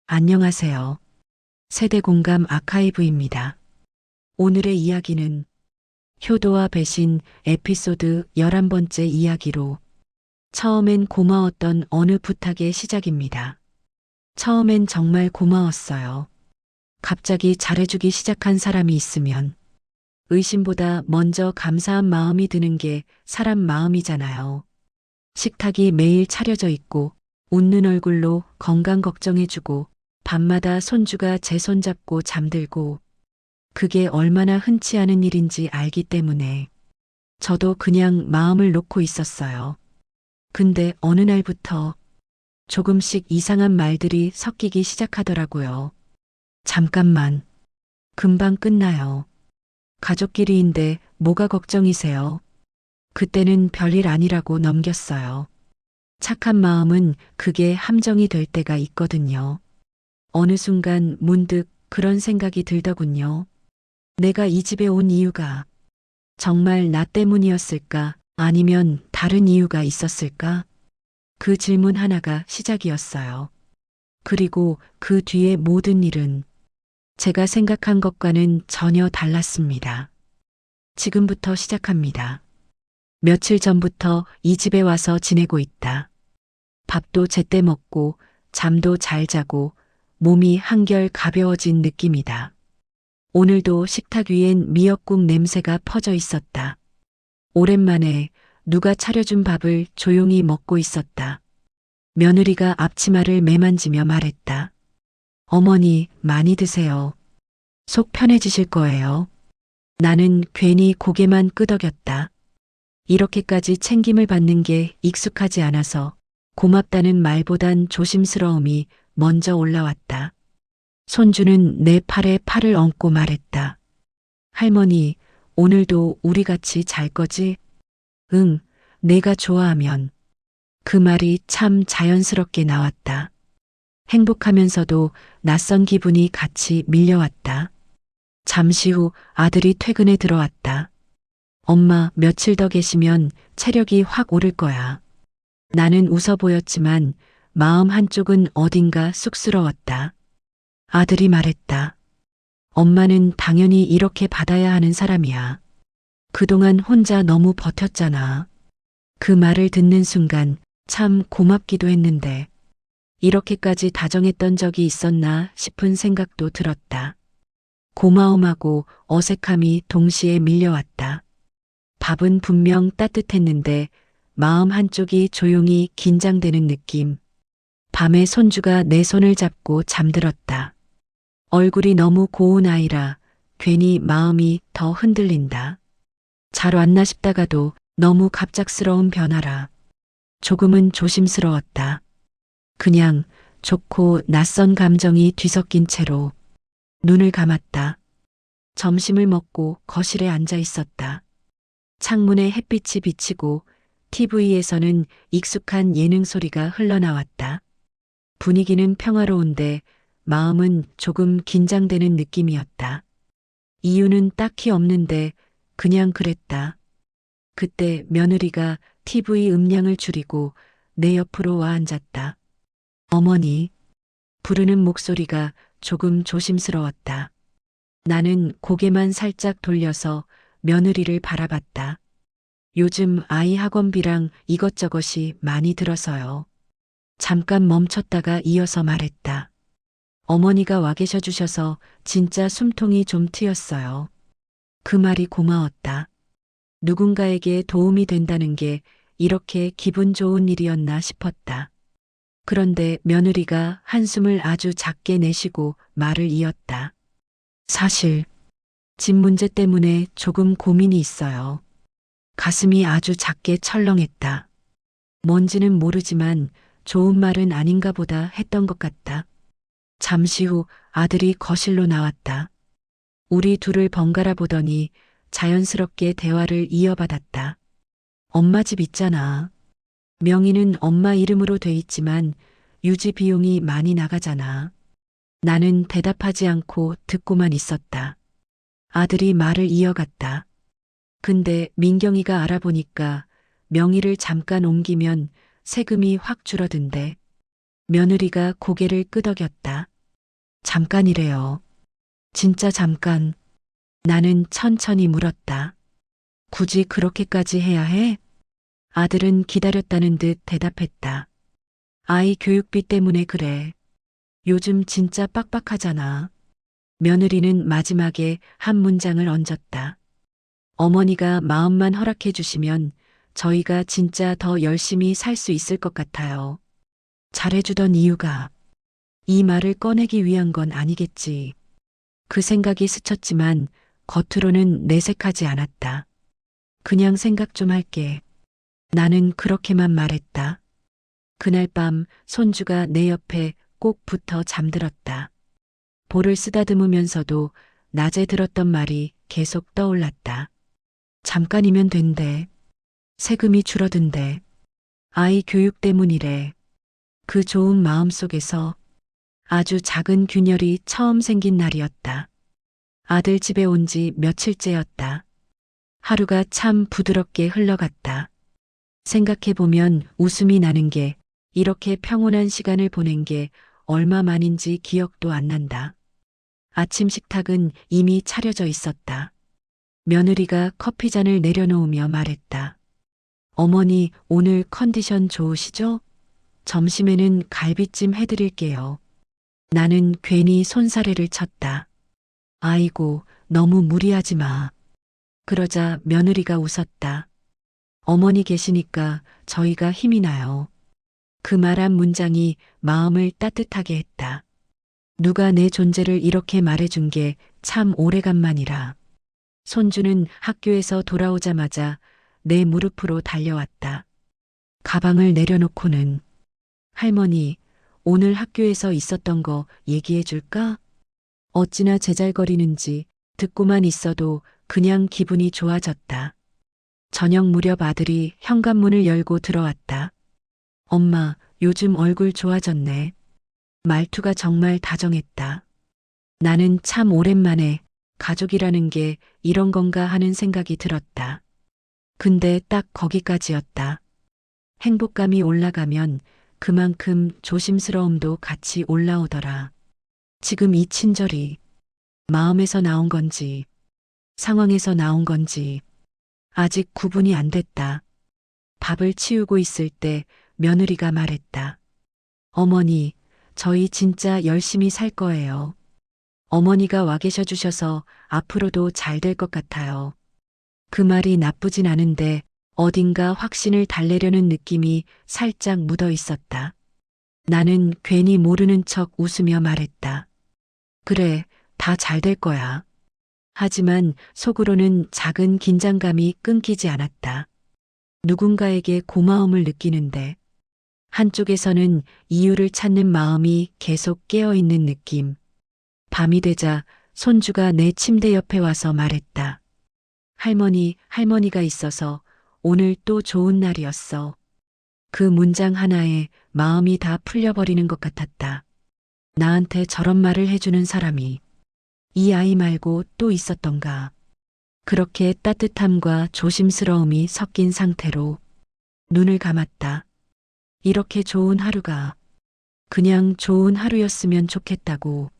안녕하세요. 세대공감 아카이브입니다. 오늘의 이야기는 효도와 배신 에피소드 11번째 이야기로 처음엔 고마웠던 어느 부탁의 시작입니다. 처음엔 정말 고마웠어요. 갑자기 잘해주기 시작한 사람이 있으면 의심보다 먼저 감사한 마음이 드는 게 사람 마음이잖아요. 식탁이 매일 차려져 있고 웃는 얼굴로 건강 걱정해주고 밤마다 손주가 제 손잡고 잠들고 그게 얼마나 흔치 않은 일인지 알기 때문에 저도 그냥 마음을 놓고 있었어요. 근데 어느 날부터 조금씩 이상한 말들이 섞이기 시작하더라고요. 잠깐만. 금방 끝나요. 가족끼리인데 뭐가 걱정이세요? 그때는 별일 아니라고 넘겼어요. 착한 마음은 그게 함정이 될 때가 있거든요. 어느 순간 문득 그런 생각이 들더군요. 내가 이 집에 온 이유가 정말 나 때문이었을까? 아니면 다른 이유가 있었을까? 그 질문 하나가 시작이었어요. 그리고 그 뒤에 모든 일은 제가 생각한 것과는 전혀 달랐습니다. 지금부터 시작합니다. 며칠 전부터 이 집에 와서 지내고 있다. 밥도 제때 먹고 잠도 잘 자고 몸이 한결 가벼워진 느낌이다. 오늘도 식탁 위엔 미역국 냄새가 퍼져 있었다. 오랜만에 누가 차려준 밥을 조용히 먹고 있었다. 며느리가 앞치마를 매만지며 말했다. 어머니, 많이 드세요. 속 편해지실 거예요. 나는 괜히 고개만 끄덕였다. 이렇게까지 챙김을 받는 게 익숙하지 않아서 고맙다는 말보단 조심스러움이 먼저 올라왔다. 손주는 내 팔에 팔을 얹고 말했다. 할머니, 오늘도 우리 같이 잘 거지? 응, 내가 좋아하면. 그 말이 참 자연스럽게 나왔다. 행복하면서도 낯선 기분이 같이 밀려왔다. 잠시 후 아들이 퇴근에 들어왔다. 엄마, 며칠 더 계시면 체력이 확 오를 거야. 나는 웃어 보였지만 마음 한쪽은 어딘가 쑥스러웠다. 아들이 말했다. 엄마는 당연히 이렇게 받아야 하는 사람이야. 그동안 혼자 너무 버텼잖아. 그 말을 듣는 순간 참 고맙기도 했는데 이렇게까지 다정했던 적이 있었나 싶은 생각도 들었다. 고마움하고 어색함이 동시에 밀려왔다. 밥은 분명 따뜻했는데 마음 한쪽이 조용히 긴장되는 느낌. 밤에 손주가 내 손을 잡고 잠들었다. 얼굴이 너무 고운 아이라 괜히 마음이 더 흔들린다. 잘 왔나 싶다가도 너무 갑작스러운 변화라 조금은 조심스러웠다. 그냥 좋고 낯선 감정이 뒤섞인 채로 눈을 감았다. 점심을 먹고 거실에 앉아 있었다. 창문에 햇빛이 비치고 TV에서는 익숙한 예능 소리가 흘러나왔다. 분위기는 평화로운데 마음은 조금 긴장되는 느낌이었다. 이유는 딱히 없는데 그냥 그랬다. 그때 며느리가 TV 음량을 줄이고 내 옆으로 와 앉았다. 어머니, 부르는 목소리가 조금 조심스러웠다. 나는 고개만 살짝 돌려서 며느리를 바라봤다. 요즘 아이 학원비랑 이것저것이 많이 들어서요. 잠깐 멈췄다가 이어서 말했다. 어머니가 와 계셔 주셔서 진짜 숨통이 좀 트였어요. 그 말이 고마웠다. 누군가에게 도움이 된다는 게 이렇게 기분 좋은 일이었나 싶었다. 그런데 며느리가 한숨을 아주 작게 내쉬고 말을 이었다. 사실 집 문제 때문에 조금 고민이 있어요. 가슴이 아주 작게 철렁했다. 뭔지는 모르지만 좋은 말은 아닌가 보다 했던 것 같다. 잠시 후 아들이 거실로 나왔다. 우리 둘을 번갈아 보더니 자연스럽게 대화를 이어받았다. 엄마 집 있잖아. 명의는 엄마 이름으로 돼 있지만 유지 비용이 많이 나가잖아. 나는 대답하지 않고 듣고만 있었다. 아들이 말을 이어갔다. 근데 민경이가 알아보니까 명의를 잠깐 옮기면 세금이 확 줄어든대. 며느리가 고개를 끄덕였다. 잠깐이래요. 진짜 잠깐. 나는 천천히 물었다. 굳이 그렇게까지 해야 해? 아들은 기다렸다는 듯 대답했다. 아이 교육비 때문에 그래. 요즘 진짜 빡빡하잖아. 며느리는 마지막에 한 문장을 얹었다. 어머니가 마음만 허락해 주시면 저희가 진짜 더 열심히 살 수 있을 것 같아요. 잘해주던 이유가 이 말을 꺼내기 위한 건 아니겠지. 그 생각이 스쳤지만 겉으로는 내색하지 않았다. 그냥 생각 좀 할게. 나는 그렇게만 말했다. 그날 밤 손주가 내 옆에 꼭 붙어 잠들었다. 볼을 쓰다듬으면서도 낮에 들었던 말이 계속 떠올랐다. 잠깐이면 된대. 세금이 줄어든대. 아이 교육 때문이래. 그 좋은 마음 속에서 아주 작은 균열이 처음 생긴 날이었다. 아들 집에 온 지 며칠째였다. 하루가 참 부드럽게 흘러갔다. 생각해보면 웃음이 나는 게 이렇게 평온한 시간을 보낸 게 얼마만인지 기억도 안 난다. 아침 식탁은 이미 차려져 있었다. 며느리가 커피잔을 내려놓으며 말했다. 어머니, 오늘 컨디션 좋으시죠? 점심에는 갈비찜 해드릴게요. 나는 괜히 손사래를 쳤다. 아이고, 너무 무리하지 마. 그러자 며느리가 웃었다. 어머니 계시니까 저희가 힘이 나요. 그 말 한 문장이 마음을 따뜻하게 했다. 누가 내 존재를 이렇게 말해준 게 참 오래간만이라. 손주는 학교에서 돌아오자마자 내 무릎으로 달려왔다. 가방을 내려놓고는 할머니, 오늘 학교에서 있었던 거 얘기해 줄까? 어찌나 제잘거리는지 듣고만 있어도 그냥 기분이 좋아졌다. 저녁 무렵 아들이 현관문을 열고 들어왔다. 엄마, 요즘 얼굴 좋아졌네. 말투가 정말 다정했다. 나는 참 오랜만에 가족이라는 게 이런 건가 하는 생각이 들었다. 근데 딱 거기까지였다. 행복감이 올라가면 그만큼 조심스러움도 같이 올라오더라. 지금 이 친절이 마음에서 나온 건지 상황에서 나온 건지 아직 구분이 안 됐다. 밥을 치우고 있을 때 며느리가 말했다. 어머니, 저희 진짜 열심히 살 거예요. 어머니가 와 계셔 주셔서 앞으로도 잘 될 것 같아요. 그 말이 나쁘진 않은데 어딘가 확신을 달래려는 느낌이 살짝 묻어 있었다. 나는 괜히 모르는 척 웃으며 말했다. 그래, 다 잘 될 거야. 하지만 속으로는 작은 긴장감이 끊기지 않았다. 누군가에게 고마움을 느끼는데 한쪽에서는 이유를 찾는 마음이 계속 깨어있는 느낌. 밤이 되자 손주가 내 침대 옆에 와서 말했다. 할머니가 있어서 오늘 또 좋은 날이었어. 그 문장 하나에 마음이 다 풀려버리는 것 같았다. 나한테 저런 말을 해주는 사람이 이 아이 말고 또 있었던가. 그렇게 따뜻함과 조심스러움이 섞인 상태로 눈을 감았다. 이렇게 좋은 하루가 그냥 좋은 하루였으면 좋겠다고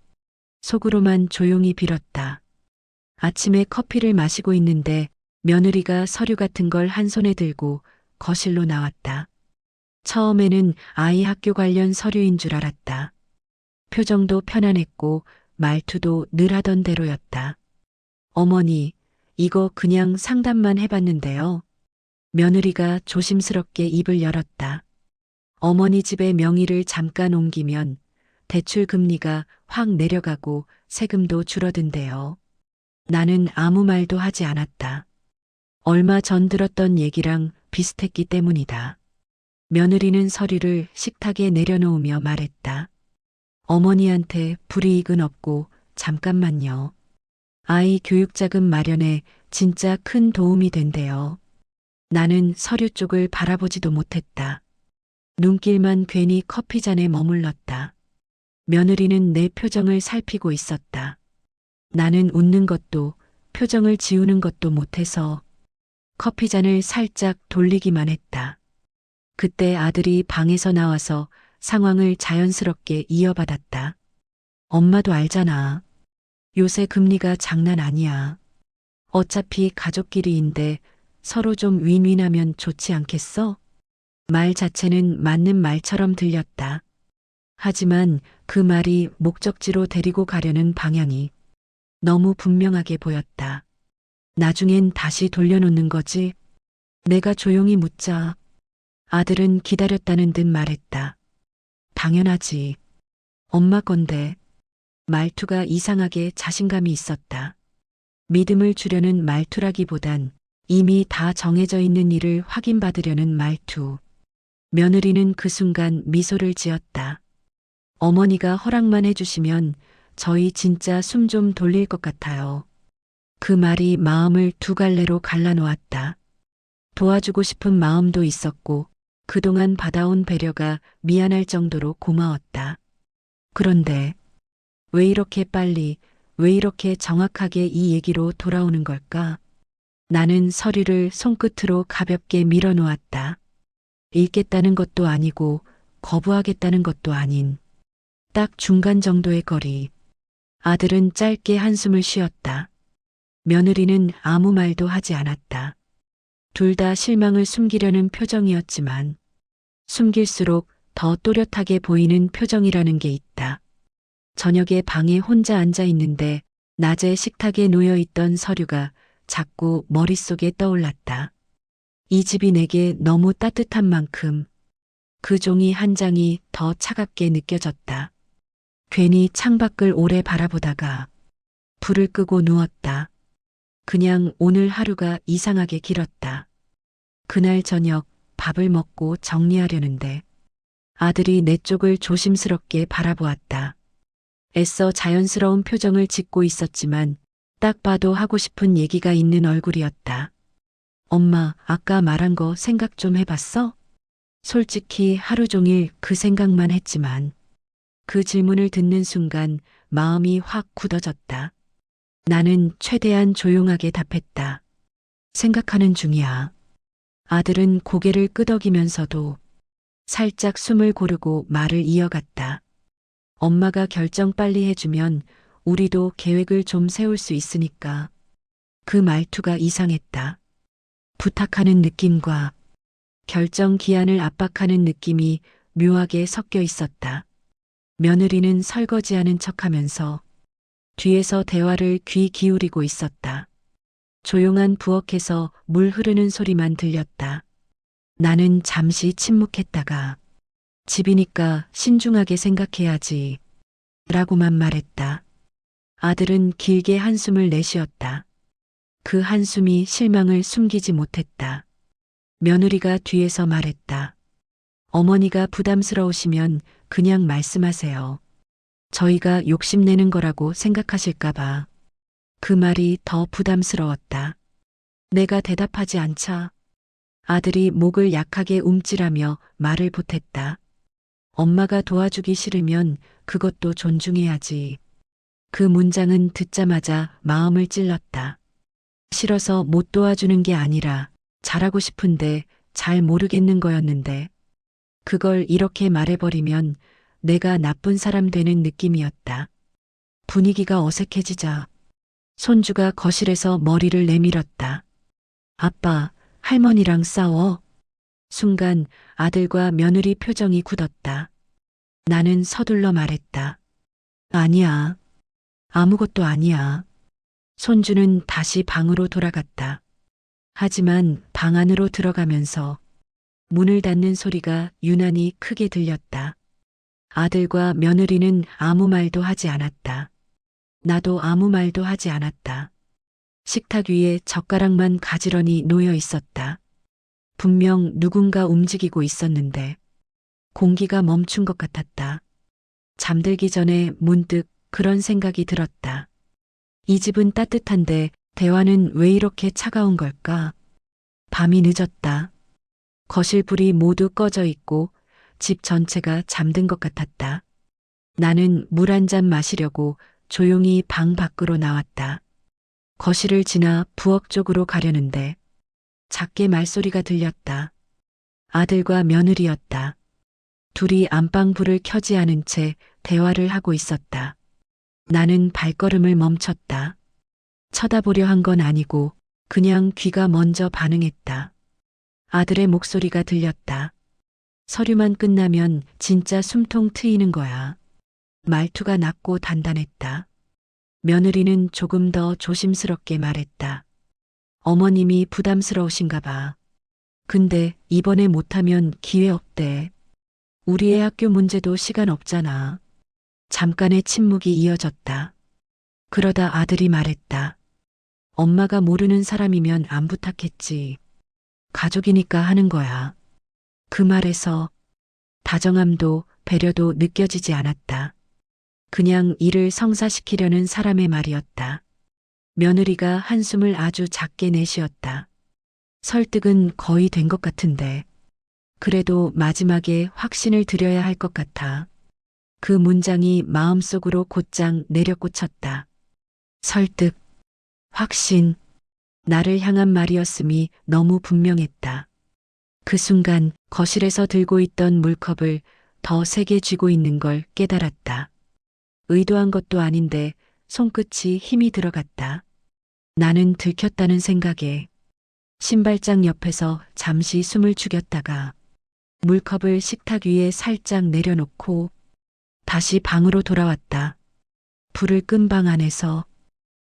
속으로만 조용히 빌었다. 아침에 커피를 마시고 있는데 며느리가 서류 같은 걸 한 손에 들고 거실로 나왔다. 처음에는 아이 학교 관련 서류인 줄 알았다. 표정도 편안했고 말투도 늘 하던 대로였다. 어머니, 이거 그냥 상담만 해봤는데요. 며느리가 조심스럽게 입을 열었다. 어머니 집에 명의를 잠깐 옮기면 대출 금리가 확 내려가고 세금도 줄어든대요. 나는 아무 말도 하지 않았다. 얼마 전 들었던 얘기랑 비슷했기 때문이다. 며느리는 서류를 식탁에 내려놓으며 말했다. 어머니한테 불이익은 없고 잠깐만요. 아이 교육자금 마련에 진짜 큰 도움이 된대요. 나는 서류 쪽을 바라보지도 못했다. 눈길만 괜히 커피잔에 머물렀다. 며느리는 내 표정을 살피고 있었다. 나는 웃는 것도 표정을 지우는 것도 못해서 커피잔을 살짝 돌리기만 했다. 그때 아들이 방에서 나와서 상황을 자연스럽게 이어받았다. 엄마도 알잖아. 요새 금리가 장난 아니야. 어차피 가족끼리인데 서로 좀 윈윈하면 좋지 않겠어? 말 자체는 맞는 말처럼 들렸다. 하지만 그 말이 목적지로 데리고 가려는 방향이 너무 분명하게 보였다. 나중엔 다시 돌려놓는 거지. 내가 조용히 묻자 아들은 기다렸다는 듯 말했다. 당연하지. 엄마 건데. 말투가 이상하게 자신감이 있었다. 믿음을 주려는 말투라기보단 이미 다 정해져 있는 일을 확인받으려는 말투. 며느리는 그 순간 미소를 지었다. 어머니가 허락만 해주시면 저희 진짜 숨 좀 돌릴 것 같아요. 그 말이 마음을 두 갈래로 갈라놓았다. 도와주고 싶은 마음도 있었고 그동안 받아온 배려가 미안할 정도로 고마웠다. 그런데 왜 이렇게 빨리, 왜 이렇게 정확하게 이 얘기로 돌아오는 걸까? 나는 서류를 손끝으로 가볍게 밀어놓았다. 읽겠다는 것도 아니고 거부하겠다는 것도 아닌 딱 중간 정도의 거리. 아들은 짧게 한숨을 쉬었다. 며느리는 아무 말도 하지 않았다. 둘 다 실망을 숨기려는 표정이었지만 숨길수록 더 또렷하게 보이는 표정이라는 게 있다. 저녁에 방에 혼자 앉아 있는데 낮에 식탁에 놓여 있던 서류가 자꾸 머릿속에 떠올랐다. 이 집이 내게 너무 따뜻한 만큼 그 종이 한 장이 더 차갑게 느껴졌다. 괜히 창밖을 오래 바라보다가 불을 끄고 누웠다. 그냥 오늘 하루가 이상하게 길었다. 그날 저녁 밥을 먹고 정리하려는데 아들이 내 쪽을 조심스럽게 바라보았다. 애써 자연스러운 표정을 짓고 있었지만 딱 봐도 하고 싶은 얘기가 있는 얼굴이었다. 엄마, 아까 말한 거 생각 좀 해봤어? 솔직히 하루 종일 그 생각만 했지만 그 질문을 듣는 순간 마음이 확 굳어졌다. 나는 최대한 조용하게 답했다. 생각하는 중이야. 아들은 고개를 끄덕이면서도 살짝 숨을 고르고 말을 이어갔다. 엄마가 결정 빨리 해주면 우리도 계획을 좀 세울 수 있으니까. 그 말투가 이상했다. 부탁하는 느낌과 결정 기한을 압박하는 느낌이 묘하게 섞여 있었다. 며느리는 설거지하는 척하면서 뒤에서 대화를 귀 기울이고 있었다. 조용한 부엌에서 물 흐르는 소리만 들렸다. 나는 잠시 침묵했다가 집이니까 신중하게 생각해야지 라고만 말했다. 아들은 길게 한숨을 내쉬었다. 그 한숨이 실망을 숨기지 못했다. 며느리가 뒤에서 말했다. 어머니가 부담스러우시면 그냥 말씀하세요. 저희가 욕심내는 거라고 생각하실까봐. 그 말이 더 부담스러웠다. 내가 대답하지 않자 아들이 목을 약하게 움찔하며 말을 보탰다. 엄마가 도와주기 싫으면 그것도 존중해야지. 그 문장은 듣자마자 마음을 찔렀다. 싫어서 못 도와주는 게 아니라 잘하고 싶은데 잘 모르겠는 거였는데 그걸 이렇게 말해버리면 내가 나쁜 사람 되는 느낌이었다. 분위기가 어색해지자 손주가 거실에서 머리를 내밀었다. 아빠, 할머니랑 싸워. 순간 아들과 며느리 표정이 굳었다. 나는 서둘러 말했다. 아니야. 아무것도 아니야. 손주는 다시 방으로 돌아갔다. 하지만 방 안으로 들어가면서 문을 닫는 소리가 유난히 크게 들렸다. 아들과 며느리는 아무 말도 하지 않았다. 나도 아무 말도 하지 않았다. 식탁 위에 젓가락만 가지런히 놓여 있었다. 분명 누군가 움직이고 있었는데 공기가 멈춘 것 같았다. 잠들기 전에 문득 그런 생각이 들었다. 이 집은 따뜻한데 대화는 왜 이렇게 차가운 걸까? 밤이 늦었다. 거실 불이 모두 꺼져 있고 집 전체가 잠든 것 같았다. 나는 물 한 잔 마시려고 조용히 방 밖으로 나왔다. 거실을 지나 부엌 쪽으로 가려는데 작게 말소리가 들렸다. 아들과 며느리였다. 둘이 안방 불을 켜지 않은 채 대화를 하고 있었다. 나는 발걸음을 멈췄다. 쳐다보려 한 건 아니고 그냥 귀가 먼저 반응했다. 아들의 목소리가 들렸다. 서류만 끝나면 진짜 숨통 트이는 거야. 말투가 낮고 단단했다. 며느리는 조금 더 조심스럽게 말했다. 어머님이 부담스러우신가 봐. 근데 이번에 못하면 기회 없대. 우리 애 학교 문제도 시간 없잖아. 잠깐의 침묵이 이어졌다. 그러다 아들이 말했다. 엄마가 모르는 사람이면 안 부탁했지. 가족이니까 하는 거야. 그 말에서 다정함도 배려도 느껴지지 않았다. 그냥 일을 성사시키려는 사람의 말이었다. 며느리가 한숨을 아주 작게 내쉬었다. 설득은 거의 된 것 같은데. 그래도 마지막에 확신을 드려야 할 것 같아. 그 문장이 마음속으로 곧장 내려꽂혔다. 설득, 확신, 나를 향한 말이었음이 너무 분명했다. 그 순간 거실에서 들고 있던 물컵을 더 세게 쥐고 있는 걸 깨달았다. 의도한 것도 아닌데 손끝이 힘이 들어갔다. 나는 들켰다는 생각에 신발장 옆에서 잠시 숨을 죽였다가 물컵을 식탁 위에 살짝 내려놓고 다시 방으로 돌아왔다. 불을 끈 방 안에서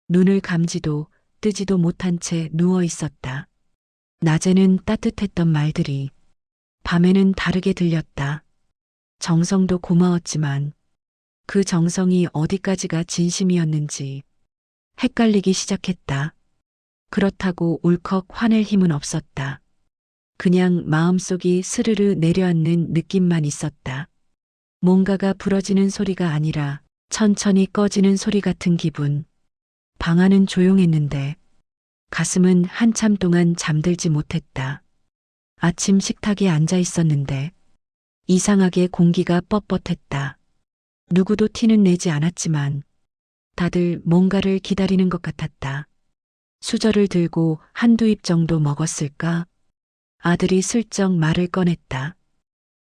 눈을 감지도 뜨지도 못한 채 누워 있었다. 낮에는 따뜻했던 말들이 밤에는 다르게 들렸다. 정성도 고마웠지만 그 정성이 어디까지가 진심이었는지 헷갈리기 시작했다. 그렇다고 울컥 화낼 힘은 없었다. 그냥 마음속이 스르르 내려앉는 느낌만 있었다. 뭔가가 부러지는 소리가 아니라 천천히 꺼지는 소리 같은 기분. 방 안은 조용했는데 가슴은 한참 동안 잠들지 못했다. 아침 식탁에 앉아 있었는데 이상하게 공기가 뻣뻣했다. 누구도 티는 내지 않았지만 다들 뭔가를 기다리는 것 같았다. 수저를 들고 한두 입 정도 먹었을까? 아들이 슬쩍 말을 꺼냈다.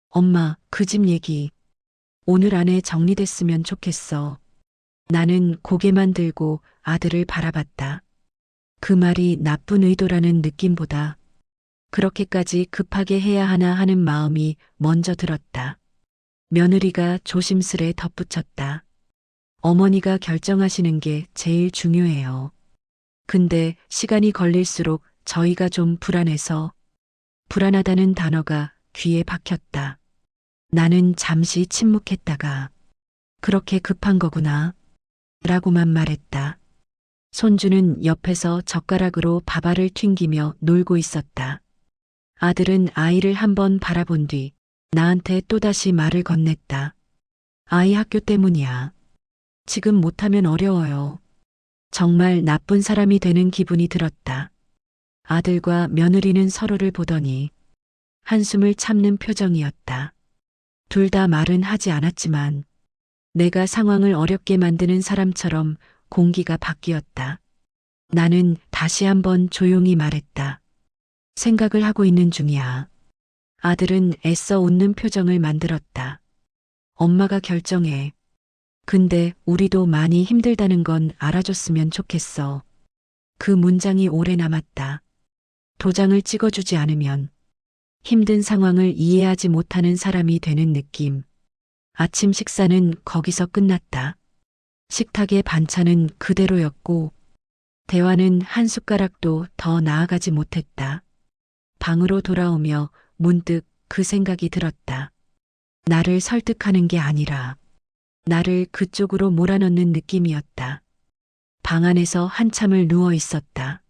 엄마, 그 집 얘기 오늘 안에 정리됐으면 좋겠어. 나는 고개만 들고 아들을 바라봤다. 그 말이 나쁜 의도라는 느낌보다 그렇게까지 급하게 해야 하나 하는 마음이 먼저 들었다. 며느리가 조심스레 덧붙였다. 어머니가 결정하시는 게 제일 중요해요. 근데 시간이 걸릴수록 저희가 좀 불안해서 불안하다는 단어가 귀에 박혔다. 나는 잠시 침묵했다가 그렇게 급한 거구나 라고만 말했다. 손주는 옆에서 젓가락으로 밥알을 튕기며 놀고 있었다. 아들은 아이를 한번 바라본 뒤 나한테 또다시 말을 건넸다. 아이 학교 때문이야. 지금 못하면 어려워요. 정말 나쁜 사람이 되는 기분이 들었다. 아들과 며느리는 서로를 보더니 한숨을 참는 표정이었다. 둘 다 말은 하지 않았지만 내가 상황을 어렵게 만드는 사람처럼 공기가 바뀌었다. 나는 다시 한번 조용히 말했다. 생각을 하고 있는 중이야. 아들은 애써 웃는 표정을 만들었다. 엄마가 결정해. 근데 우리도 많이 힘들다는 건 알아줬으면 좋겠어. 그 문장이 오래 남았다. 도장을 찍어주지 않으면 힘든 상황을 이해하지 못하는 사람이 되는 느낌. 아침 식사는 거기서 끝났다. 식탁의 반찬은 그대로였고 대화는 한 숟가락도 더 나아가지 못했다. 방으로 돌아오며 문득 그 생각이 들었다. 나를 설득하는 게 아니라 나를 그쪽으로 몰아넣는 느낌이었다. 방 안에서 한참을 누워 있었다.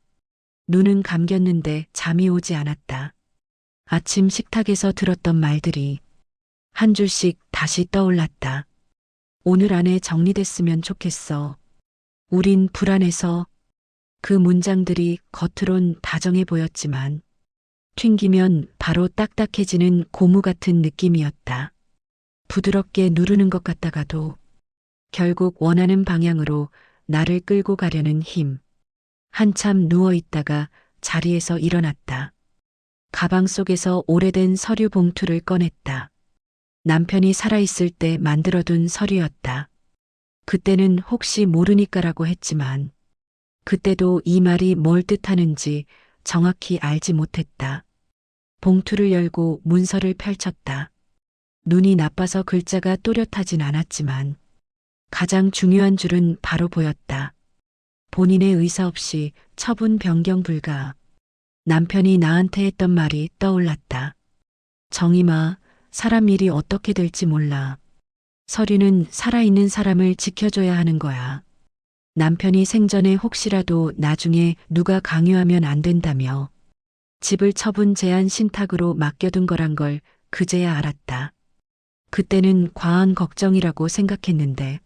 눈은 감겼는데 잠이 오지 않았다. 아침 식탁에서 들었던 말들이 한 줄씩 다시 떠올랐다. 오늘 안에 정리됐으면 좋겠어. 우린 불안해서. 그 문장들이 겉으론 다정해 보였지만 튕기면 바로 딱딱해지는 고무 같은 느낌이었다. 부드럽게 누르는 것 같다가도 결국 원하는 방향으로 나를 끌고 가려는 힘. 한참 누워 있다가 자리에서 일어났다. 가방 속에서 오래된 서류 봉투를 꺼냈다. 남편이 살아있을 때 만들어둔 서류였다. 그때는 혹시 모르니까라고 했지만 그때도 이 말이 뭘 뜻하는지 정확히 알지 못했다. 봉투를 열고 문서를 펼쳤다. 눈이 나빠서 글자가 또렷하진 않았지만 가장 중요한 줄은 바로 보였다. 본인의 의사 없이 처분 변경 불가. 남편이 나한테 했던 말이 떠올랐다. 정임아, 사람 일이 어떻게 될지 몰라. 서류는 살아있는 사람을 지켜줘야 하는 거야. 남편이 생전에 혹시라도 나중에 누가 강요하면 안 된다며 집을 처분 제한 신탁으로 맡겨둔 거란 걸 그제야 알았다. 그때는 과한 걱정이라고 생각했는데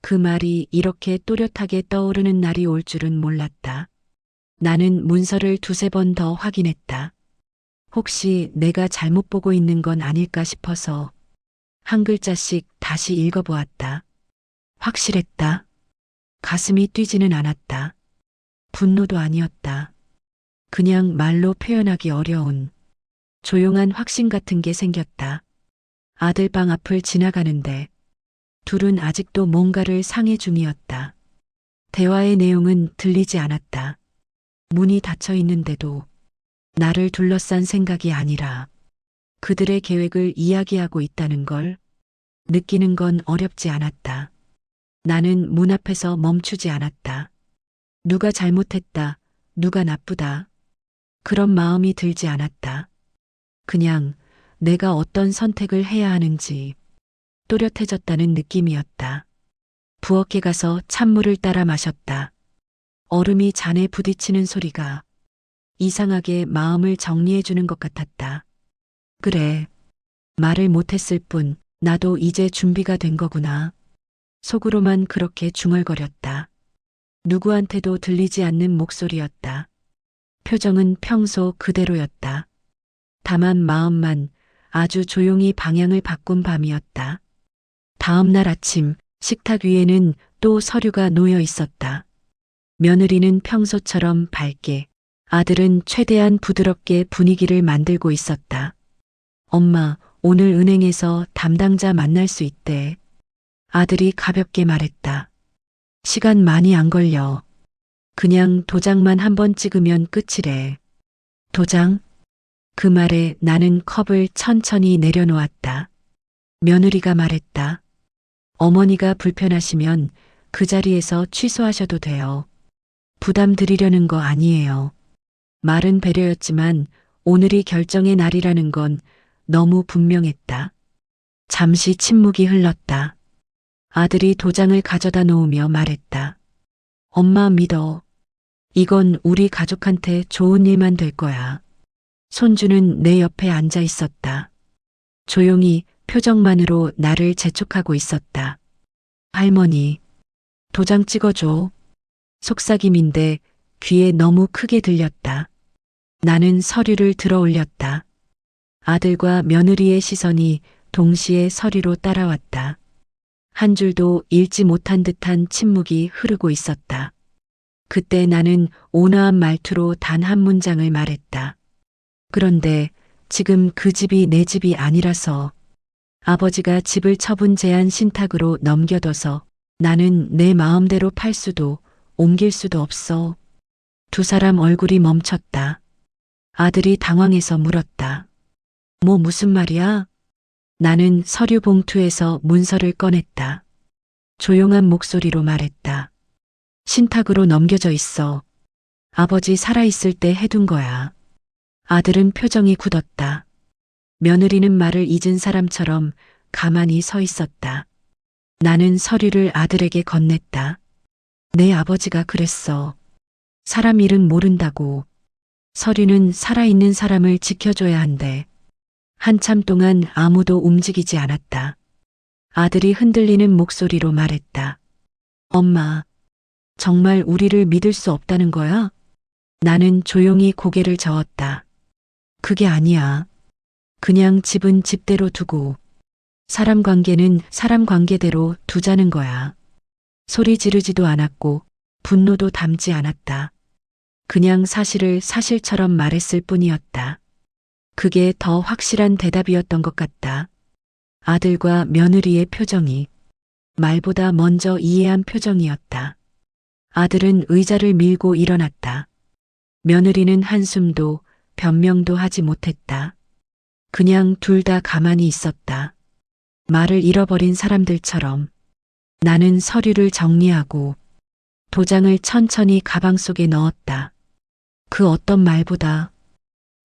그 말이 이렇게 또렷하게 떠오르는 날이 올 줄은 몰랐다. 나는 문서를 두세 번 더 확인했다. 혹시 내가 잘못 보고 있는 건 아닐까 싶어서 한 글자씩 다시 읽어보았다. 확실했다. 가슴이 뛰지는 않았다. 분노도 아니었다. 그냥 말로 표현하기 어려운 조용한 확신 같은 게 생겼다. 아들 방 앞을 지나가는데 둘은 아직도 뭔가를 상해 중이었다. 대화의 내용은 들리지 않았다. 문이 닫혀 있는데도 나를 둘러싼 생각이 아니라 그들의 계획을 이야기하고 있다는 걸 느끼는 건 어렵지 않았다. 나는 문 앞에서 멈추지 않았다. 누가 잘못했다, 누가 나쁘다. 그런 마음이 들지 않았다. 그냥 내가 어떤 선택을 해야 하는지 또렷해졌다는 느낌이었다. 부엌에 가서 찬물을 따라 마셨다. 얼음이 잔에 부딪히는 소리가 이상하게 마음을 정리해주는 것 같았다. 그래, 말을 못했을 뿐 나도 이제 준비가 된 거구나. 속으로만 그렇게 중얼거렸다. 누구한테도 들리지 않는 목소리였다. 표정은 평소 그대로였다. 다만 마음만 아주 조용히 방향을 바꾼 밤이었다. 다음 날 아침 식탁 위에는 또 서류가 놓여 있었다. 며느리는 평소처럼 밝게, 아들은 최대한 부드럽게 분위기를 만들고 있었다. 엄마, 오늘 은행에서 담당자 만날 수 있대. 아들이 가볍게 말했다. 시간 많이 안 걸려. 그냥 도장만 한번 찍으면 끝이래. 도장? 그 말에 나는 컵을 천천히 내려놓았다. 며느리가 말했다. 어머니가 불편하시면 그 자리에서 취소하셔도 돼요. 부담 드리려는 거 아니에요. 말은 배려였지만 오늘이 결정의 날이라는 건 너무 분명했다. 잠시 침묵이 흘렀다. 아들이 도장을 가져다 놓으며 말했다. 엄마 믿어. 이건 우리 가족한테 좋은 일만 될 거야. 손주는 내 옆에 앉아 있었다. 조용히 표정만으로 나를 재촉하고 있었다. 할머니, 도장 찍어줘. 속삭임인데 귀에 너무 크게 들렸다. 나는 서류를 들어 올렸다. 아들과 며느리의 시선이 동시에 서류로 따라왔다. 한 줄도 읽지 못한 듯한 침묵이 흐르고 있었다. 그때 나는 온화한 말투로 단 한 문장을 말했다. 그런데 지금 그 집이 내 집이 아니라서 아버지가 집을 처분 제한 신탁으로 넘겨둬서 나는 내 마음대로 팔 수도 옮길 수도 없어. 두 사람 얼굴이 멈췄다. 아들이 당황해서 물었다. 뭐 무슨 말이야? 나는 서류 봉투에서 문서를 꺼냈다. 조용한 목소리로 말했다. 신탁으로 넘겨져 있어. 아버지 살아있을 때 해둔 거야. 아들은 표정이 굳었다. 며느리는 말을 잊은 사람처럼 가만히 서 있었다. 나는 서류를 아들에게 건넸다. 내 아버지가 그랬어. 사람 일은 모른다고. 서류는 살아있는 사람을 지켜줘야 한대. 한참 동안 아무도 움직이지 않았다. 아들이 흔들리는 목소리로 말했다. 엄마, 정말 우리를 믿을 수 없다는 거야? 나는 조용히 고개를 저었다. 그게 아니야. 그냥 집은 집대로 두고 사람 관계는 사람 관계대로 두자는 거야. 소리 지르지도 않았고 분노도 담지 않았다. 그냥 사실을 사실처럼 말했을 뿐이었다. 그게 더 확실한 대답이었던 것 같다. 아들과 며느리의 표정이 말보다 먼저 이해한 표정이었다. 아들은 의자를 밀고 일어났다. 며느리는 한숨도 변명도 하지 못했다. 그냥 둘 다 가만히 있었다. 말을 잃어버린 사람들처럼. 나는 서류를 정리하고 도장을 천천히 가방 속에 넣었다. 그 어떤 말보다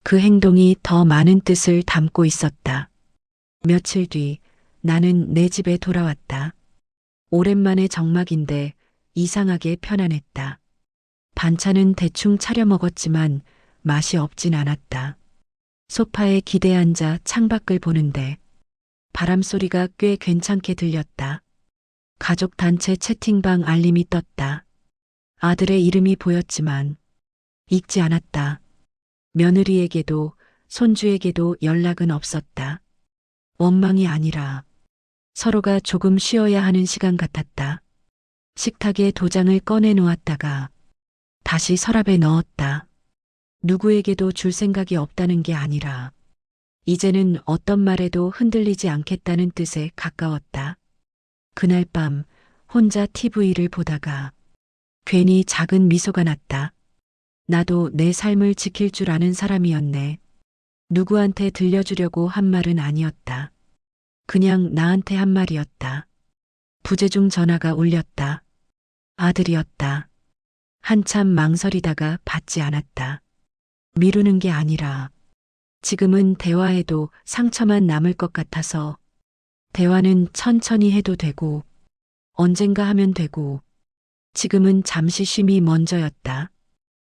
그 행동이 더 많은 뜻을 담고 있었다. 며칠 뒤 나는 내 집에 돌아왔다. 오랜만에 정막인데 이상하게 편안했다. 반찬은 대충 차려 먹었지만 맛이 없진 않았다. 소파에 기대 앉아 창밖을 보는데 바람 소리가 꽤 괜찮게 들렸다. 가족 단체 채팅방 알림이 떴다. 아들의 이름이 보였지만 읽지 않았다. 며느리에게도 손주에게도 연락은 없었다. 원망이 아니라 서로가 조금 쉬어야 하는 시간 같았다. 식탁에 도장을 꺼내 놓았다가 다시 서랍에 넣었다. 누구에게도 줄 생각이 없다는 게 아니라 이제는 어떤 말에도 흔들리지 않겠다는 뜻에 가까웠다. 그날 밤 혼자 TV를 보다가 괜히 작은 미소가 났다. 나도 내 삶을 지킬 줄 아는 사람이었네. 누구한테 들려주려고 한 말은 아니었다. 그냥 나한테 한 말이었다. 부재중 전화가 울렸다. 아들이었다. 한참 망설이다가 받지 않았다. 미루는 게 아니라 지금은 대화해도 상처만 남을 것 같아서 대화는 천천히 해도 되고 언젠가 하면 되고 지금은 잠시 쉼이 먼저였다.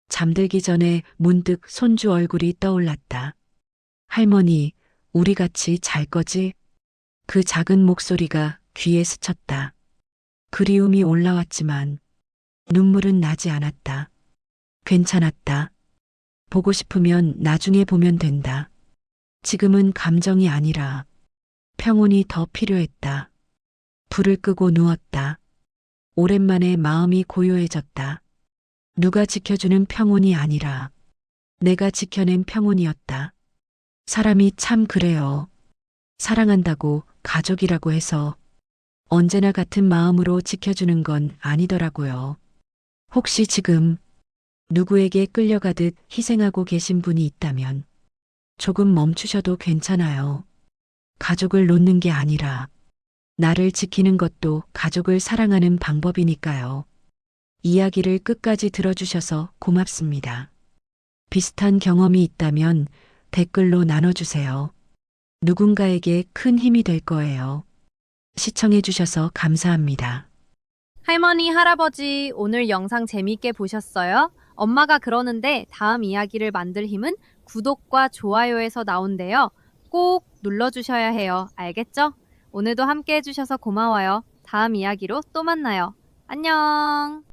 잠들기 전에 문득 손주 얼굴이 떠올랐다. 할머니, 우리 같이 잘 거지? 그 작은 목소리가 귀에 스쳤다. 그리움이 올라왔지만 눈물은 나지 않았다. 괜찮았다. 보고 싶으면 나중에 보면 된다. 지금은 감정이 아니라 평온이 더 필요했다. 불을 끄고 누웠다. 오랜만에 마음이 고요해졌다. 누가 지켜주는 평온이 아니라 내가 지켜낸 평온이었다. 사람이 참 그래요. 사랑한다고 가족이라고 해서 언제나 같은 마음으로 지켜주는 건 아니더라고요. 혹시 지금 누구에게 끌려가듯 희생하고 계신 분이 있다면 조금 멈추셔도 괜찮아요. 가족을 놓는 게 아니라 나를 지키는 것도 가족을 사랑하는 방법이니까요. 이야기를 끝까지 들어주셔서 고맙습니다. 비슷한 경험이 있다면 댓글로 나눠주세요. 누군가에게 큰 힘이 될 거예요. 시청해주셔서 감사합니다. 할머니, 할아버지, 오늘 영상 재미있게 보셨어요? 엄마가 그러는데 다음 이야기를 만들 힘은 구독과 좋아요에서 나온대요. 꼭 눌러주셔야 해요. 알겠죠? 오늘도 함께 해주셔서 고마워요. 다음 이야기로 또 만나요. 안녕!